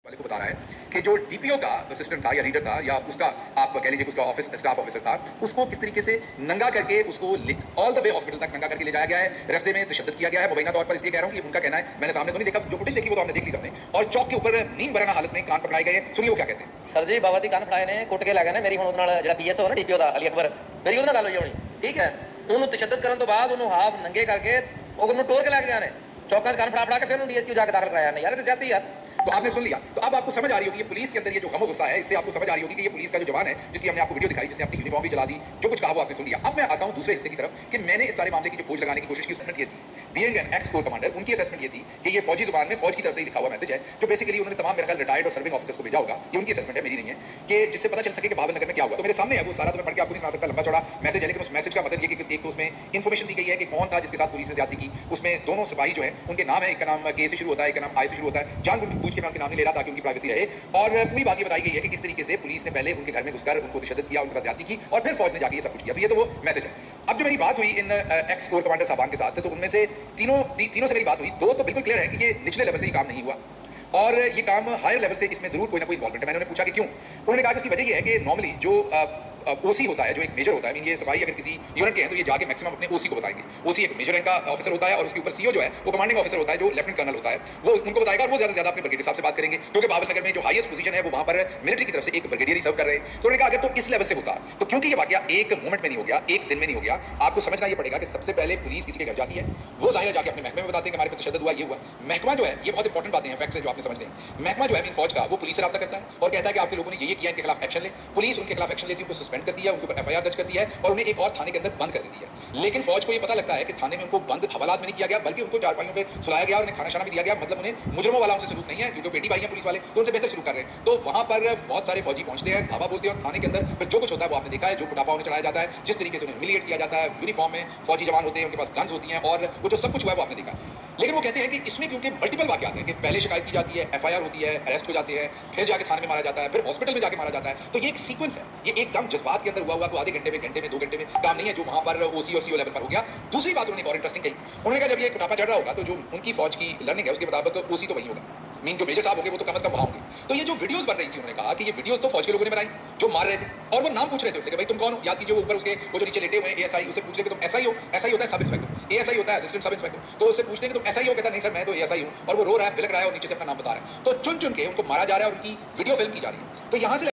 वाले को बता रहा है कि जो डीपीओ का असिस्टेंट था या रीडर था या उसका आप कह लीजिए उसका ऑफिस स्टाफ ऑफिसर था, उसको किस तरीके से नंगा करके उसको ऑल द वे हॉस्पिटल तक नंगा करके ले जाया गया है, रास्ते में तशद्दुद किया गया है। मुबैना तौर पर इसलिए कह रहा हूं कि उनका कहना है, मैंने सामने तो नहीं देखा, जो फुटेज देखी वो तो आपने देख ली सबने, और चौक के ऊपर नींद बराना हालत में कान पकड़ाए गए। सुनिए वो क्या कहते हैं। सर जी बाबा दी कान फड़ाए ने कुट के लै गए ने मेरी हुण उहदे नाल जेड़ा पीएस हो ना डीपीओ दा अली अकबर, मेरी उहदे नाल गल होई होनी, ठीक है। उन्होंने तशद्दुद करन तो बाद उन्होंने हाफ नंगे करके उन्होंने टोर के लै गए ने चौका कान फड़ा फड़ा के फिर डीएसपी जाके दाखिल कराया ने। यार ये तो जाती यार। तो आपने सुन लिया, तो अब आपको समझ आ रही होगी ये पुलिस के अंदर ये जो गम गुस्सा है, इससे आपको समझ आ रही होगी कि ये पुलिस का जो जवान है जिसकी हमने आपको वीडियो दिखाई, जिसने अपनी यूनिफॉर्म भी चला दी, जो कुछ कहा वो आपने सुन लिया। अब मैं आता हूं दूसरे हिस्से की तरफ कि मैंने इस सारे मामले की जो खोज लगाने की कोशिश की, असेसमेंट ये थी, being an x core commander, उनकी असेसमेंट ये थी कि ये फौजी जुबान में फौज की तरफ से लिखा हुआ मैसेज है, जो बेसिकली उन्होंने तमाम मेरे ख्याल रिटायर्ड और सर्विंग ऑफिसर्स को भेजा होगा। ये उनकी असेसमेंट है, मेरी नहीं है, कि जिससे पता चल सके कि भावनगर में क्या हुआ। तो मेरे सामने है वो सारा, तो मैं पढ़ के आपको नहीं सुना सकता, लंबा चौड़ा मैसेज है, लेकिन उस मैसेज का मतलब ये कि एक तो उसमें इन्फॉर्मेशन दी गई है कि कौन था जिसके साथ पुलिस ने ज्यादती की। उसमें दोनों सिपाही जो है उनके नाम है, एक का नाम के से शुरू होता है, एक का नाम आई से शुरू होता है। जानबूझ के मैं उनके नाम नहीं ले रहा ताकि उनकी प्राइवेसी रहे। और पूरी बात ये बताई गई है कि किस तरीके से पुलिस ने पहले उनके घर में घुसकर उनको तशद्दुद किया, उनके साथ ज्यादती की, और फिर फौज ने जाके ये सब कुछ किया। तो ये तो वो मैसेज है। अब जो मेरी बात हुई इन एक्स कोर कमांडर साहबान के साथ, तो उनमें से तीनों से मेरी बात हुई, दो तो बिल्कुल क्लियर है कि ये निचले लेवल से ये काम नहीं हुआ और ये काम हायर लेवल से इसमें जरूर कोई ना कोई इन्वॉल्वमेंट है। मैंने उन्हें पूछा कि क्यों, उन्होंने कहा कि उसकी वजह ये है कि नॉर्मली जो ओसी होता है, जो एक मेजर होता है, मीन ये सिपाही अगर किसी यूनिट के हैं तो ये जाके मैक्सिमम अपने ओसी को बताएंगे। ओसी एक मेजर रैंक का ऑफिसर होता है और उसके ऊपर सीओ जो है वो कमांडिंग ऑफिसर होता है, जो लेफ्टिनेंट कर्नल होता है, वो उनको बताएगा और वो ज्यादा से ज्यादा अपने ब्रिगेडियर साहब से बात करेंगे, क्योंकि बाबरनगर में जो हाईएस्ट पोजीशन है वो वहां पर मिलिट्री की तरफ से एक ब्रिगेडियर ही सर्व कर रहे हैं। तो उन्होंने कहा अगर तो इस लेवल से होता, तो क्योंकि ये वाकया एक मोमेंट में नहीं हो गया, एक दिन में नहीं हो गया, आपको समझना ये पड़ेगा कि सबसे पहले पुलिस किसी के घर जाती है, वो जाहिर जाके अपने महकमे में बताते हैं कि हमारे पे तशद्दुद हुआ, ये हुआ। महकमा जो है, ये बहुत इंपॉर्टेंट बातें हैं, फैक्ट्स हैं जो आपने समझने हैं। महकमा जो है मीन फौज का, वो पुलिस से रब्ता करता है और कहता है कि आपके लोगों ने ये किया, इनके खिलाफ एक्शन ले। पुलिस उनके खिलाफ एक्शन लेती है, उनको सस्पेंड करती है, उनके ऊपर एफआईआर दर्ज करती है और उन्हें एक और थाने के अंदर बंद कर देती है। लेकिन फौज को ये पता लगता है कि थाने में उनको बंद हवालात में नहीं किया गया, बल्कि उनको चारपाइयों पे सुलाया गया और उन्हें खाना शाना भी दिया गया। मतलब उन्हें मुजरमों वाला उनसे सलूक नहीं है, क्योंकि बेटी भाई हैं पुलिस वाले, तो उनसे बेहतर सलूक कर रहे हैं। तो वहां पर बहुत सारे फौजी पहुंचते हैं, धावा बोलते हैं और थाने के अंदर फिर जो कुछ होता है वो आपने देखा है, जो कुटापा उन्हें चढ़ाया जाता है, जिस तरीके से उन्हें ह्यूमिलिएट किया जाता है। यूनिफॉर्म में फौजी जवान होते हैं, उनके पास गन्स होती हैं और वो जो सब कुछ हुआ है वो आपने देखा। लेकिन वो कहते हैं कि इसमें क्योंकि मल्टीपल वाकयात हैं कि पहले शिकायत की जाती है, एफआईआर होती है, अरेस्ट हो जाते हैं, फिर जाके थाने में मारा जाता है, फिर हॉस्पिटल में जाके मारा जाता है। तो ये एक सीक्वेंस है, ये एकदम जज्बात के अंदर हुआ तो आधे घंटे में 2 घंटे में काम नहीं है, जो वहां पर ओसी और सीओ लेवल पर हो गया। दूसरी बात उन्होंने और इंटरेस्टिंग कही, उन्होंने कहा जब ये कुटापा चढ़ रहा होगा तो जो उनकी फौज की लर्निंग है उसके मुताबिक ओसी तो वही होगा, मीन जो मेजर साहब होंगे वो तो कम से कम वहां होंगे। तो ये जो वीडियोस बन रही थी, उन्होंने कहा कि ये वीडियोस तो फौज के लोगों ने बनाई जो मार रहे थे, और वो नाम पूछ रहे थे उससे कि भाई तुम कौन हो। याद कीजिए वो ऊपर उसके वो जो नीचे लेटे हुए हैं एएसआई, उससे पूछ रहे कि तुम एसआई हो। एसआई होता है सब इंस्पेक्टर, एएसआई होता है असिस्टेंट सब इंस्पेक्टर। तो उससे पूछते हैं कि तुम एसआई हो, कहता नहीं सर मैं तो एएसआई हूं, और वो रो रहा है, बिलक रहा है और नीचे से अपना नाम बता रहा है। तो चुन चुन के उनको मारा जा रहा है और उनकी वीडियो फिल्म की जा रही है। तो यहां से